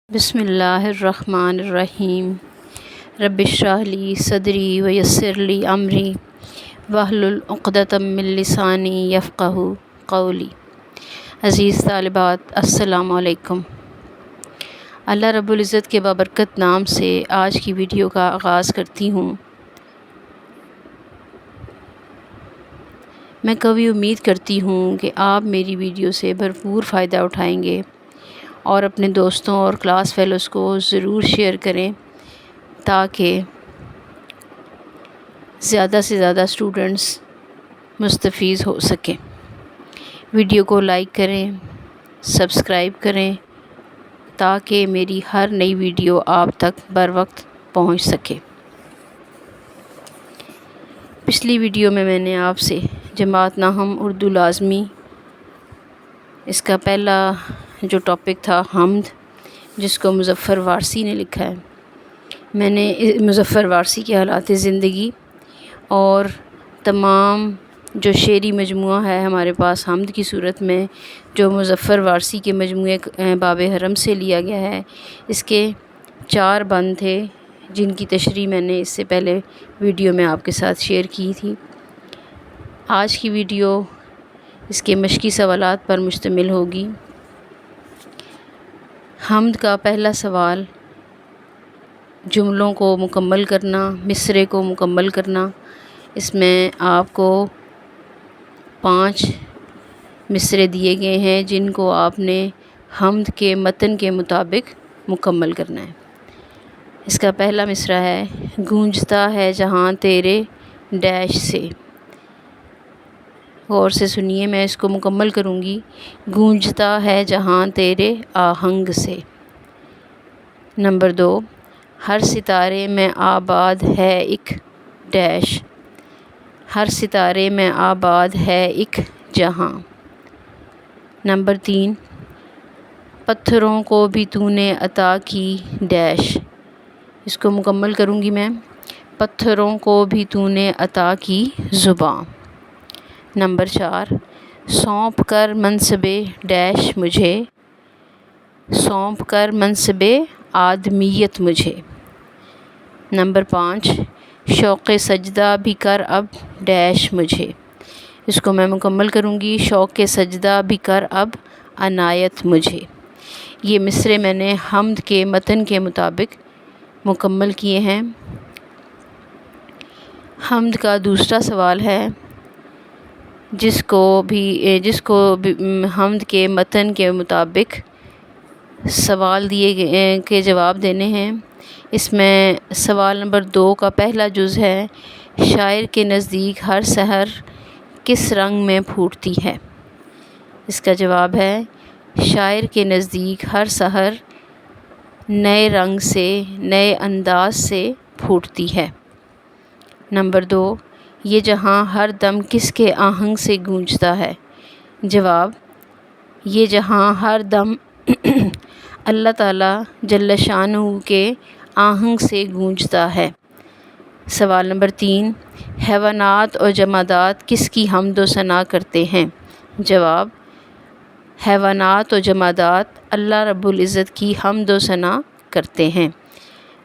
بسم اللہ الرحمن الرحیم رب اشرح لی صدری ویسر لی امری واحلل عقدۃ من لسانی یفقہوا قولی۔ عزیز طالبات، السلام علیکم۔ اللہ رب العزت کے بابرکت نام سے آج کی ویڈیو کا آغاز کرتی ہوں۔ میں کبھی امید کرتی ہوں کہ آپ میری ویڈیو سے بھرپور فائدہ اٹھائیں گے اور اپنے دوستوں اور کلاس فیلوز کو ضرور شیئر کریں تاکہ زیادہ سے زیادہ اسٹوڈنٹس مستفید ہو سکیں۔ ویڈیو کو لائک کریں، سبسکرائب کریں تاکہ میری ہر نئی ویڈیو آپ تک بر وقت پہنچ سکے۔ پچھلی ویڈیو میں نے آپ سے جماعت ناہم اردو لازمی، اس کا پہلا جو ٹاپک تھا حمد، جس کو مظفر وارثی نے لکھا ہے، میں نے مظفر وارثی کے حالات زندگی اور تمام جو شعری مجموعہ ہے ہمارے پاس حمد کی صورت میں، جو مظفر وارثی کے مجموعے باب حرم سے لیا گیا ہے، اس کے 4 بند تھے جن کی تشریح میں نے اس سے پہلے ویڈیو میں آپ کے ساتھ شیئر کی تھی۔ آج کی ویڈیو اس کے مشقی سوالات پر مشتمل ہوگی۔ حمد کا پہلا سوال، جملوں کو مکمل کرنا، مصرعے کو مکمل کرنا۔ اس میں آپ کو 5 مصرعے دیے گئے ہیں جن کو آپ نے حمد کے متن کے مطابق مکمل کرنا ہے۔ اس کا پہلا مصرعہ ہے، گونجتا ہے جہاں تیرے ڈیش سے۔ غور سے سنیے، میں اس کو مکمل کروں گی۔ گونجتا ہے جہاں تیرے آہنگ سے۔ نمبر 2، ہر ستارے میں آباد ہے ایک ڈیش، ہر ستارے میں آباد ہے ایک جہاں۔ نمبر 3، پتھروں کو بھی تو نے عطا کی ڈیش۔ اس کو مکمل کروں گی میں، پتھروں کو بھی تو نے عطا کی زباں۔ نمبر 4، سونپ کر منصب ڈیش مجھے، سونپ کر منصب آدمیت مجھے۔ نمبر 5، شوق سجدہ بھی کر اب ڈیش مجھے۔ اس کو میں مکمل کروں گی، شوق سجدہ بھی کر اب عنایت مجھے۔ یہ مصرعے میں نے حمد کے متن کے مطابق مکمل کیے ہیں۔ حمد کا دوسرا سوال ہے، جس کو بھی حمد کے متن کے مطابق سوال دیے گئے کے جواب دینے ہیں۔ اس میں سوال نمبر 2 کا پہلا جز ہے، شاعر کے نزدیک ہر سحر کس رنگ میں پھوٹتی ہے۔ اس کا جواب ہے، شاعر کے نزدیک ہر سحر نئے رنگ سے، نئے انداز سے پھوٹتی ہے۔ نمبر 2، یہ جہاں ہر دم کس کے آہنگ سے گونجتا ہے۔ جواب، یہ جہاں ہر دم اللہ تعالیٰ جل شانہ کے آہنگ سے گونجتا ہے۔ سوال نمبر 3، حیوانات اور جمادات کس کی حمد و ثنا کرتے ہیں۔ جواب، حیوانات و جمادات اللہ رب العزت کی حمد و ثنا کرتے ہیں۔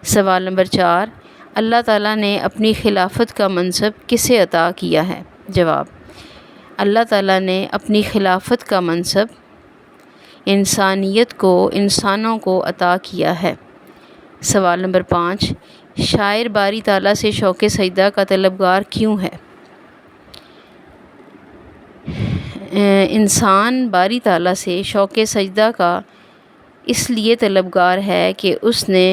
سوال نمبر 4، اللہ تعالیٰ نے اپنی خلافت کا منصب کسے عطا کیا ہے۔ جواب، اللہ تعالیٰ نے اپنی خلافت کا منصب انسانیت کو، انسانوں کو عطا کیا ہے۔ سوال نمبر 5، شاعر باری تعالیٰ سے شوق سجدہ کا طلبگار کیوں ہے۔ انسان باری تعالیٰ سے شوق سجدہ کا اس لیے طلبگار ہے کہ اس نے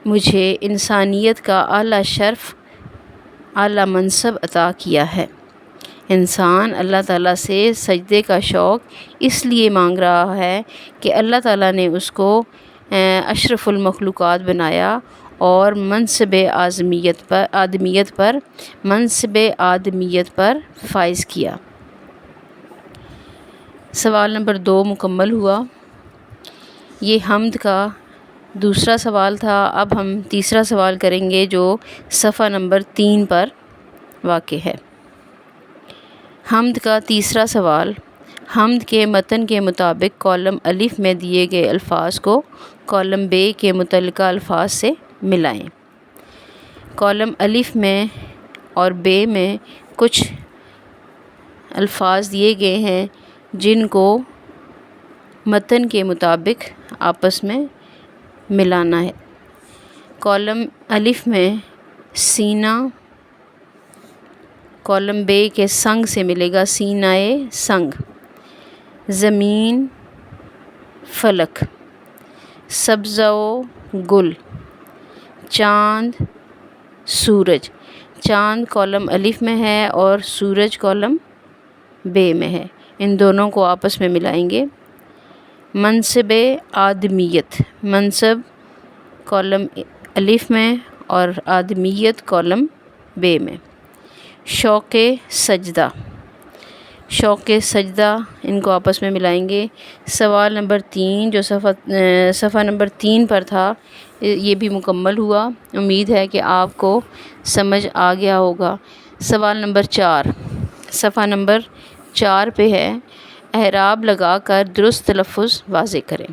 مجھے انسانیت کا اعلیٰ شرف، اعلیٰ منصب عطا کیا ہے۔ انسان اللہ تعالیٰ سے سجدے کا شوق اس لیے مانگ رہا ہے کہ اللہ تعالیٰ نے اس کو اشرف المخلوقات بنایا اور منصب آدمیت پر فائز کیا۔ سوال نمبر 2 مکمل ہوا۔ یہ حمد کا دوسرا سوال تھا۔ اب ہم تیسرا سوال کریں گے جو صفحہ نمبر 3 پر واقع ہے۔ حمد کا تیسرا سوال، حمد کے متن کے مطابق کالم الف میں دیے گئے الفاظ کو کالم بے کے متعلقہ الفاظ سے ملائیں۔ کالم الف میں اور بے میں کچھ الفاظ دیے گئے ہیں جن کو متن کے مطابق آپس میں ملانا ہے۔ کالم الف میں سینہ کالم بے کے سنگ سے ملے گا سینائے سنگ، زمین فلک، سبزہ و گل، چاند سورج۔ چاند کالم الف میں ہے اور سورج کالم بے میں ہے، ان دونوں کو آپس میں ملائیں گے۔ منصب آدمیت، منصب کالم الف میں اور آدمیت کالم بے میں۔ شوق سجدہ، شوق سجدہ، ان کو آپس میں ملائیں گے۔ سوال نمبر 3 جو صفحہ نمبر 3 پر تھا یہ بھی مکمل ہوا، امید ہے کہ آپ کو سمجھ آ گیا ہوگا۔ سوال نمبر 4 صفحہ نمبر 4 پہ ہے، اعراب لگا کر درست تلفظ واضح کریں۔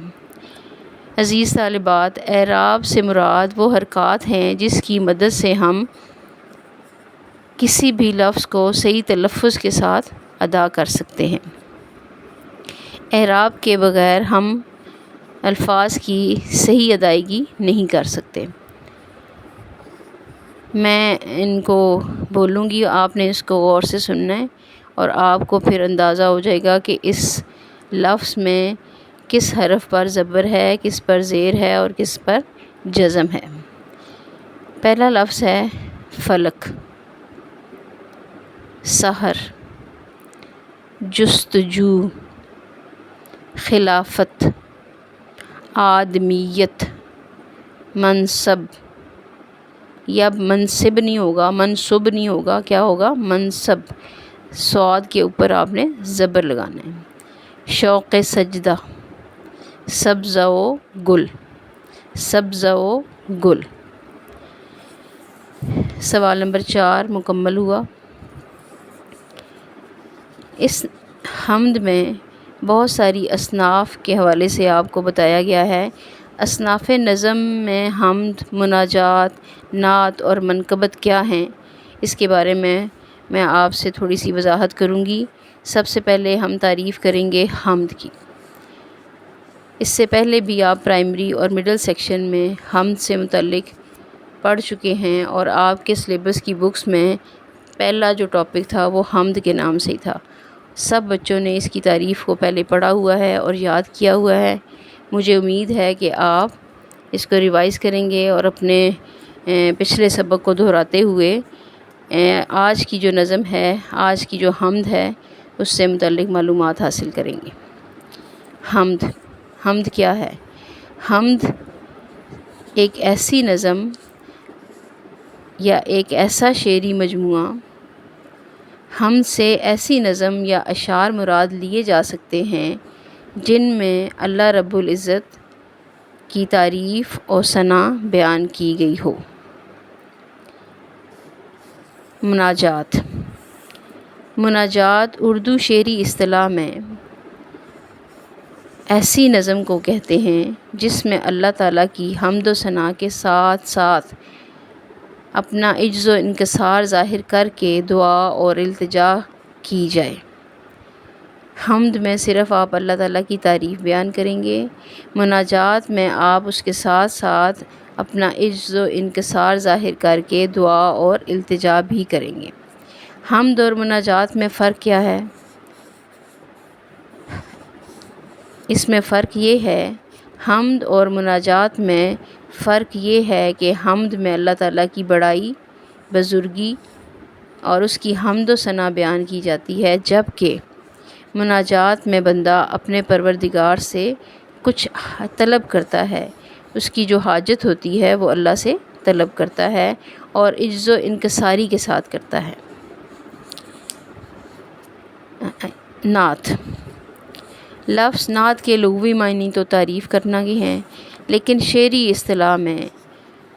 عزیز طالبات، اعراب سے مراد وہ حرکات ہیں جس کی مدد سے ہم کسی بھی لفظ کو صحیح تلفظ کے ساتھ ادا کر سکتے ہیں۔ اعراب کے بغیر ہم الفاظ کی صحیح ادائیگی نہیں کر سکتے۔ میں ان کو بولوں گی، آپ نے اس کو غور سے سننا ہے اور آپ کو پھر اندازہ ہو جائے گا کہ اس لفظ میں کس حرف پر زبر ہے، کس پر زیر ہے اور کس پر جزم ہے۔ پہلا لفظ ہے فلک، سحر، جستجو، خلافت، آدمیت، منصب، یا منصب نہیں ہوگا، منصب نہیں ہوگا، کیا ہوگا؟ منصب، صاد کے اوپر آپ نے زبر لگانا ہے۔ شوق سجدہ، سبزہ و گل، سبزہ و گل۔ سوال نمبر 4 مکمل ہوا۔ اس حمد میں بہت ساری اصناف کے حوالے سے آپ کو بتایا گیا ہے۔ اصناف نظم میں حمد، مناجات، نعت اور منقبت کیا ہیں، اس کے بارے میں آپ سے تھوڑی سی وضاحت کروں گی۔ سب سے پہلے ہم تعریف کریں گے حمد کی۔ اس سے پہلے بھی آپ پرائمری اور مڈل سیکشن میں حمد سے متعلق پڑھ چکے ہیں اور آپ کے سلیبس کی بکس میں پہلا جو ٹاپک تھا وہ حمد کے نام سے ہی تھا۔ سب بچوں نے اس کی تعریف کو پہلے پڑھا ہوا ہے اور یاد کیا ہوا ہے۔ مجھے امید ہے کہ آپ اس کو ریوائز کریں گے اور اپنے پچھلے سبق کو دہراتے ہوئے آج کی جو نظم ہے، آج کی جو حمد ہے، اس سے متعلق معلومات حاصل کریں گے۔ حمد، حمد کیا ہے؟ حمد ایک ایسی نظم یا ایک ایسا شعری مجموعہ، حمد سے ایسی نظم یا اشعار مراد لیے جا سکتے ہیں جن میں اللہ رب العزت کی تعریف اور ثنا بیان کی گئی ہو۔ مناجات، مناجات اردو شعری اصطلاح میں ایسی نظم کو کہتے ہیں جس میں اللہ تعالیٰ کی حمد و ثنا کے ساتھ ساتھ اپنا عجز و انکسار ظاہر کر کے دعا اور التجا کی جائے۔ حمد میں صرف آپ اللہ تعالیٰ کی تعریف بیان کریں گے، مناجات میں آپ اس کے ساتھ ساتھ اپنا عجز و انکسار ظاہر کر کے دعا اور التجا بھی کریں گے۔ حمد اور مناجات میں فرق کیا ہے؟ اس میں فرق یہ ہے، حمد اور مناجات میں فرق یہ ہے کہ حمد میں اللہ تعالیٰ کی بڑائی، بزرگی اور اس کی حمد و ثنا بیان کی جاتی ہے، جبکہ مناجات میں بندہ اپنے پروردگار سے کچھ طلب کرتا ہے، اس کی جو حاجت ہوتی ہے وہ اللہ سے طلب کرتا ہے اور عجز و انکساری کے ساتھ کرتا ہے۔ نعت، لفظ نعت کے لغوی معنی تو تعریف کرنا ہی ہیں، لیکن شعری اصطلاح میں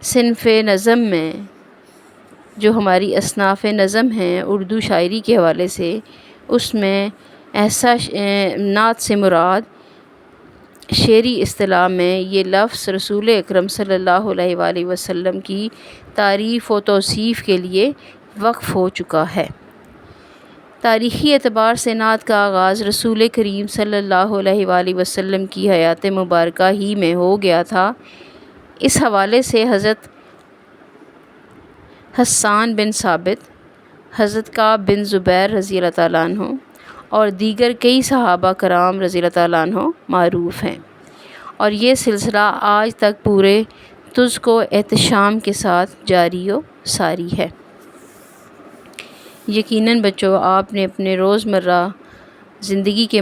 صنف نظم میں جو ہماری اصناف نظم ہیں اردو شاعری کے حوالے سے، اس میں ایسا نعت سے مراد شعری اصطلاح میں یہ لفظ رسول اکرم صلی اللہ علیہ وآلہ وسلم کی تعریف و توصیف کے لیے وقف ہو چکا ہے۔ تاریخی اعتبار سے نعت کا آغاز رسول کریم صلی اللہ علیہ وآلہ وسلم کی حیات مبارکہ ہی میں ہو گیا تھا۔ اس حوالے سے حضرت حسان بن ثابت، حضرت کعب بن زبیر رضی اللہ تعالیٰ عنہ اور دیگر کئی صحابہ کرام رضی اللہ تعالیٰ عنہ معروف ہیں، اور یہ سلسلہ آج تک پورے تذک و احتشام کے ساتھ جاری و ساری ہے۔ یقیناً بچوں، آپ نے اپنے روزمرہ زندگی کے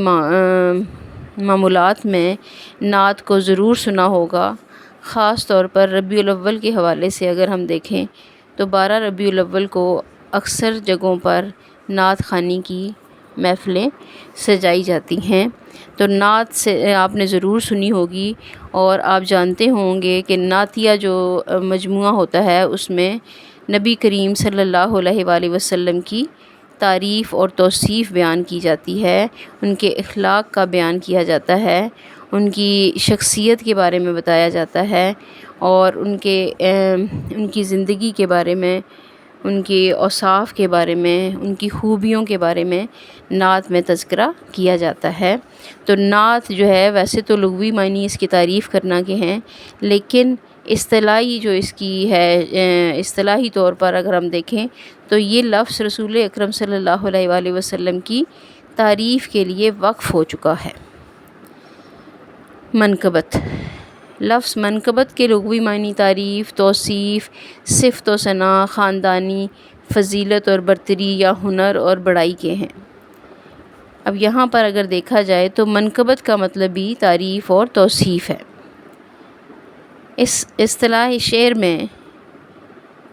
معمولات میں نعت کو ضرور سنا ہوگا۔ خاص طور پر ربیع الاول کے حوالے سے اگر ہم دیکھیں تو 12 ربیع الاول کو اکثر جگہوں پر نعت خوانی کی محفلیں سجائی جاتی ہیں، تو نعت سے آپ نے ضرور سنی ہوگی، اور آپ جانتے ہوں گے کہ نعتیہ جو مجموعہ ہوتا ہے اس میں نبی کریم صلی اللہ علیہ وآلہ وسلم کی تعریف اور توصیف بیان کی جاتی ہے، ان کے اخلاق کا بیان کیا جاتا ہے، ان کی شخصیت کے بارے میں بتایا جاتا ہے، اور ان کی زندگی کے بارے میں، ان کے اوصاف کے بارے میں، ان کی خوبیوں کے بارے میں نعت میں تذکرہ کیا جاتا ہے۔ تو نعت جو ہے ویسے تو لغوی معنی اس کی تعریف کرنا کے ہیں، لیکن اصطلاحی جو اس کی ہے، اصطلاحی طور پر اگر ہم دیکھیں تو یہ لفظ رسول اکرم صلی اللہ علیہ وآلہ وسلم کی تعریف کے لیے وقف ہو چکا ہے۔ منقبت، لفظ منقبت کے لغوی معنی تعریف، توصیف، صفت و ثنا، خاندانی فضیلت اور برتری یا ہنر اور بڑائی کے ہیں۔ اب یہاں پر اگر دیکھا جائے تو منقبت کا مطلب بھی تعریف اور توصیف ہے۔ اس اصطلاح شعر میں،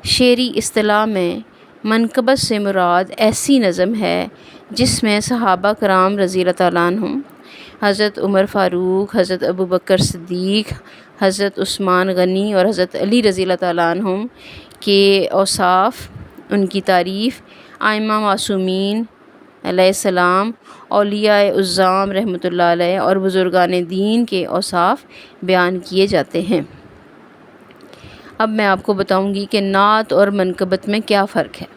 شعری اصطلاح میں منقبت سے مراد ایسی نظم ہے جس میں صحابہ کرام رضی اللہ تعالیٰ عنہ، حضرت عمر فاروق، حضرت ابوبکر صدیق، حضرت عثمان غنی اور حضرت علی رضی اللہ تعالیٰ عنہ کے اوصاف، ان کی تعریف، ائمہ معصومین علیہ السلام، اولیاء اعظام رحمۃ اللہ علیہ اور بزرگان دین کے اوصاف بیان کیے جاتے ہیں۔ اب میں آپ کو بتاؤں گی کہ نعت اور منقبت میں کیا فرق ہے۔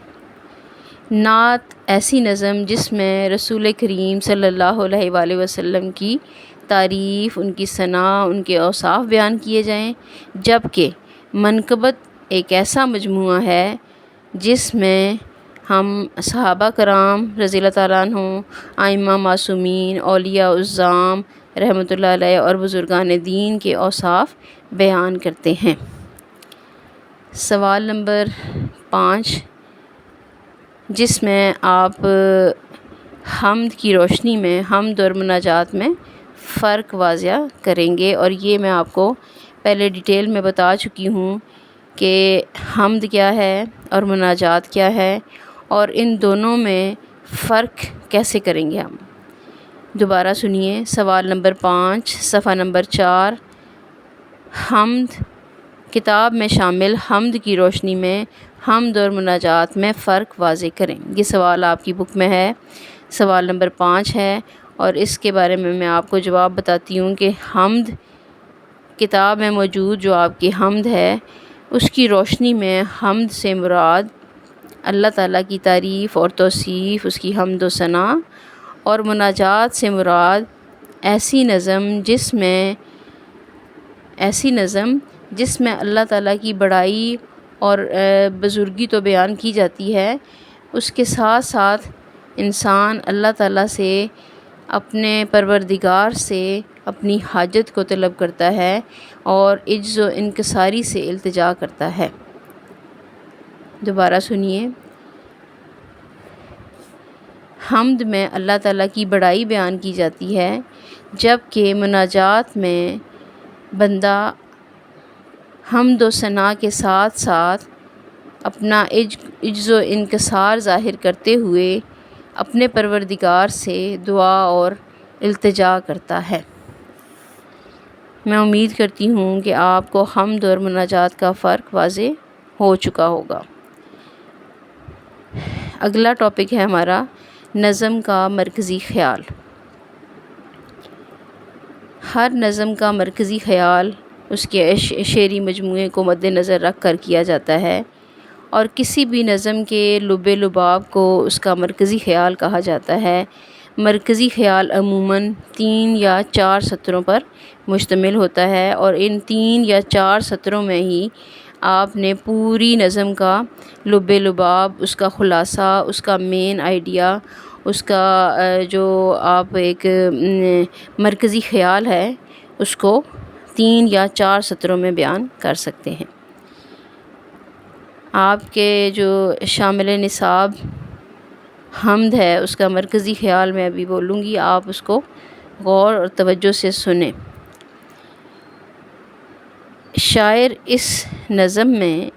نعت ایسی نظم جس میں رسول کریم صلی اللہ علیہ وآلہ وسلم کی تعریف، ان کی ثنا، ان کے اوصاف بیان کیے جائیں، جبکہ منقبت ایک ایسا مجموعہ ہے جس میں ہم صحابہ کرام رضی اللہ تعالیٰ عنہ، ائمہ معصومین، اولیاء اعظام رحمۃ اللہ علیہ اور بزرگان دین کے اوصاف بیان کرتے ہیں۔ سوال نمبر 5، جس میں آپ حمد کی روشنی میں حمد اور مناجات میں فرق واضح کریں گے، اور یہ میں آپ کو پہلے ڈیٹیل میں بتا چکی ہوں کہ حمد کیا ہے اور مناجات کیا ہے، اور ان دونوں میں فرق کیسے کریں گے ہم۔ دوبارہ سنیے سوال نمبر 5 صفحہ نمبر 4، حمد کتاب میں شامل حمد کی روشنی میں حمد اور مناجات میں فرق واضح کریں۔ یہ سوال آپ کی بک میں ہے، سوال نمبر 5 ہے، اور اس کے بارے میں آپ کو جواب بتاتی ہوں کہ حمد کتاب میں موجود جو آپ کی حمد ہے، اس کی روشنی میں حمد سے مراد اللہ تعالیٰ کی تعریف اور توصیف، اس کی حمد و ثنا، اور مناجات سے مراد ایسی نظم جس میں اللہ تعالیٰ کی بڑائی اور بزرگی تو بیان کی جاتی ہے، اس کے ساتھ ساتھ انسان اللہ تعالیٰ سے، اپنے پروردگار سے اپنی حاجت کو طلب کرتا ہے اور عجز و انکساری سے التجا کرتا ہے۔ دوبارہ سنیے، حمد میں اللہ تعالیٰ کی بڑائی بیان کی جاتی ہے، جبکہ مناجات میں بندہ حمد و ثنا کے ساتھ ساتھ اپنا عجز و انکسار ظاہر کرتے ہوئے اپنے پروردگار سے دعا اور التجا کرتا ہے۔ میں امید کرتی ہوں کہ آپ کو حمد اور مناجات کا فرق واضح ہو چکا ہوگا۔ اگلا ٹاپک ہے ہمارا نظم کا مرکزی خیال۔ ہر نظم کا مرکزی خیال اس کے شعری مجموعے کو مد نظر رکھ کر کیا جاتا ہے، اور کسی بھی نظم کے لب لباب کو اس کا مرکزی خیال کہا جاتا ہے۔ مرکزی خیال عموماً 3 یا 4 سطروں پر مشتمل ہوتا ہے، اور ان 3 یا 4 سطروں میں ہی آپ نے پوری نظم کا لب لباب، اس کا خلاصہ، اس کا مین آئیڈیا، اس کا جو آپ ایک مرکزی خیال ہے اس کو 3 یا 4 سطروں میں بیان کر سکتے ہیں۔ آپ کے جو شامل نصاب حمد ہے اس کا مرکزی خیال میں ابھی بولوں گی، آپ اس کو غور اور توجہ سے سنیں۔ شاعر اس نظم میں،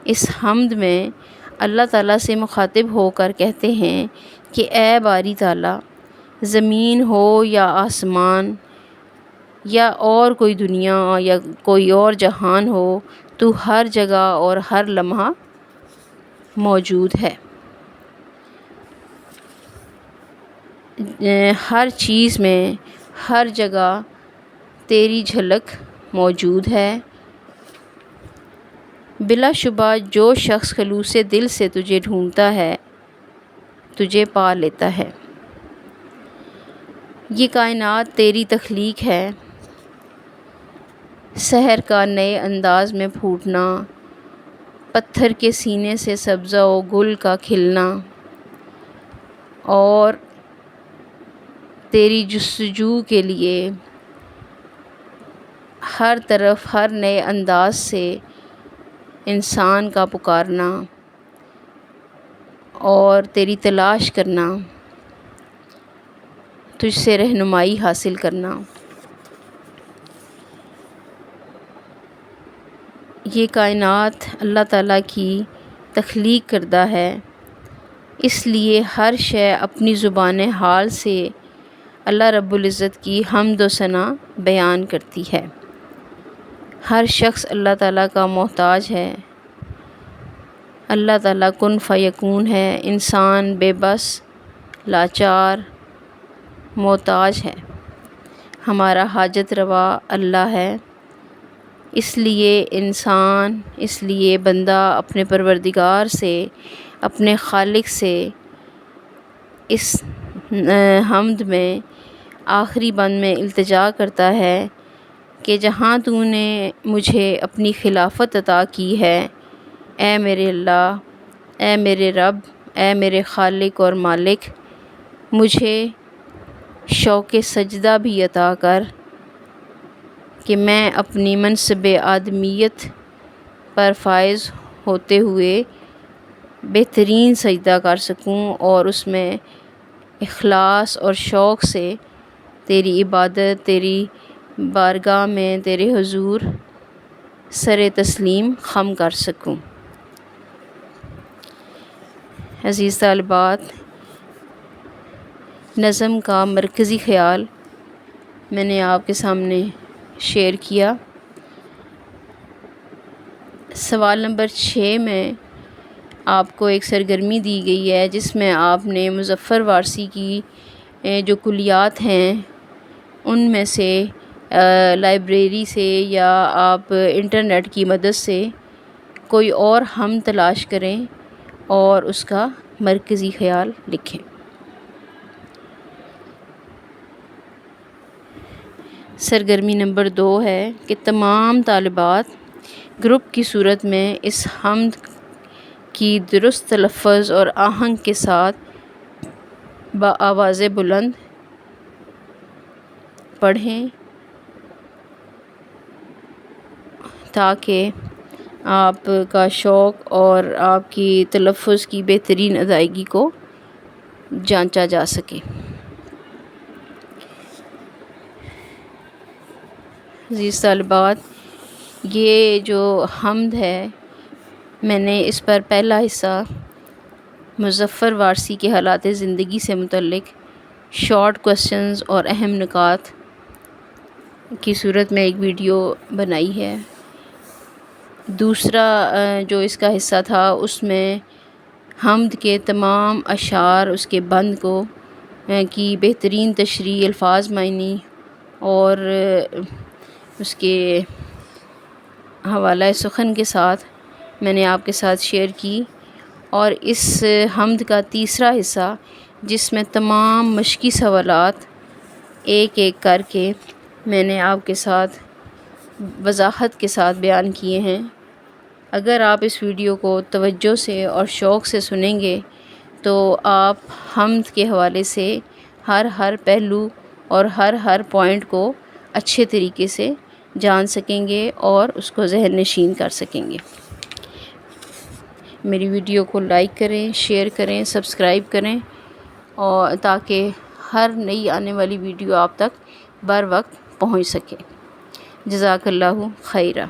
اس حمد میں اللہ تعالیٰ سے مخاطب ہو کر کہتے ہیں کہ اے باری تعالیٰ، زمین ہو یا آسمان یا اور کوئی دنیا یا کوئی اور جہان ہو، تو ہر جگہ اور ہر لمحہ موجود ہے۔ ہر چیز میں، ہر جگہ تیری جھلک موجود ہے۔ بلا شبہ جو شخص خلوص دل سے تجھے ڈھونڈتا ہے، تجھے پا لیتا ہے۔ یہ کائنات تیری تخلیق ہے، سحر کا نئے انداز میں پھوٹنا، پتھر کے سینے سے سبزہ و گل کا کھلنا، اور تیری جستجو کے لیے ہر طرف ہر نئے انداز سے انسان کا پکارنا اور تیری تلاش کرنا، تجھ سے رہنمائی حاصل کرنا۔ یہ کائنات اللہ تعالیٰ کی تخلیق کردہ ہے، اس لیے ہر شے اپنی زبان حال سے اللہ رب العزت کی حمد و ثنا بیان کرتی ہے۔ ہر شخص اللہ تعالیٰ کا محتاج ہے۔ اللہ تعالیٰ کن فیکون ہے، انسان بے بس، لاچار، محتاج ہے۔ ہمارا حاجت روا اللہ ہے۔ اس لیے بندہ اپنے پروردگار سے، اپنے خالق سے اس حمد میں آخری بند میں التجا کرتا ہے کہ جہاں تو نے مجھے اپنی خلافت عطا کی ہے، اے میرے اللہ، اے میرے رب، اے میرے خالق اور مالک، مجھے شوق سجدہ بھی عطا کر کہ میں اپنی منصب آدمیت پر فائز ہوتے ہوئے بہترین سجدہ کر سکوں، اور اس میں اخلاص اور شوق سے تیری عبادت، تیری بارگاہ میں، تیرے حضور سر تسلیم خم کر سکوں۔ عزیز طالبات، نظم کا مرکزی خیال میں نے آپ کے سامنے شیئر کیا۔ سوال نمبر 6 میں آپ کو ایک سرگرمی دی گئی ہے جس میں آپ نے مظفر وارثی کی جو کلیات ہیں ان میں سے لائبریری سے یا آپ انٹرنیٹ کی مدد سے کوئی اور ہم تلاش کریں اور اس کا مرکزی خیال لکھیں۔ سرگرمی نمبر 2 ہے کہ تمام طالبات گروپ کی صورت میں اس حمد کی درست تلفظ اور آہنگ کے ساتھ بآواز بلند پڑھیں تاکہ آپ کا شوق اور آپ کی تلفظ کی بہترین ادائیگی کو جانچا جا سکے۔ عزیز طالبات، یہ جو حمد ہے میں نے اس پر پہلا حصہ مظفر وارثی کے حالات زندگی سے متعلق شارٹ کوسچنز اور اہم نکات کی صورت میں ایک ویڈیو بنائی ہے۔ دوسرا جو اس کا حصہ تھا اس میں حمد کے تمام اشعار، اس کے بند کو کی بہترین تشریح، الفاظ معنی اور اس کے حوالہ سخن کے ساتھ میں نے آپ کے ساتھ شیئر کی، اور اس حمد کا تیسرا حصہ جس میں تمام مشقی سوالات ایک ایک کر کے میں نے آپ کے ساتھ وضاحت کے ساتھ بیان کیے ہیں۔ اگر آپ اس ویڈیو کو توجہ سے اور شوق سے سنیں گے تو آپ حمد کے حوالے سے ہر پہلو اور ہر پوائنٹ کو اچھے طریقے سے جان سکیں گے اور اس کو ذہن نشین کر سکیں گے۔ میری ویڈیو کو لائک کریں، شیئر کریں، سبسکرائب کریں، اور تاکہ ہر نئی آنے والی ویڈیو آپ تک بر وقت پہنچ سکے۔ جزاک اللہ خیرہ۔